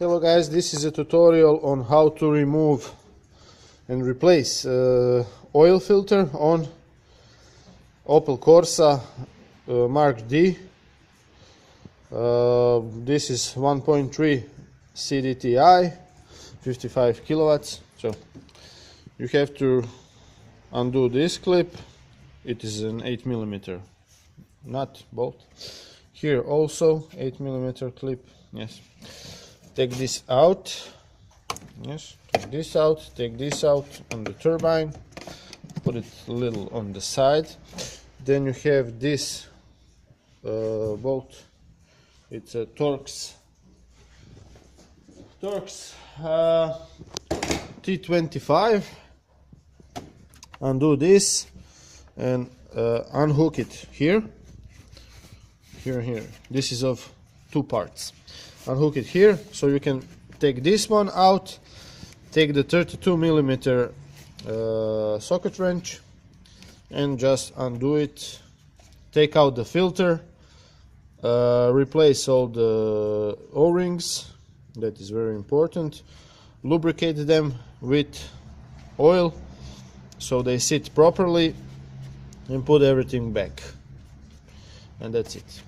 Hello guys, this is a tutorial on how to remove and replace oil filter on Opel Corsa Mark D. This is 1.3 CDTi, 55 kilowatts. So you have to undo this clip. It is an 8mm nut bolt. Here also 8mm clip. Yes. Take this out. Yes. Take this out on the turbine. Put it a little on the side. Then you have this bolt. It's a Torx T25. Undo this and unhook it here. Here. This is of two parts. Unhook it here, so you can take this one out. Take the 32mm socket wrench and just undo it. Take out the filter. Replace all the O-rings. That is very important. Lubricate them with oil so they sit properly, and put everything back. And that's it.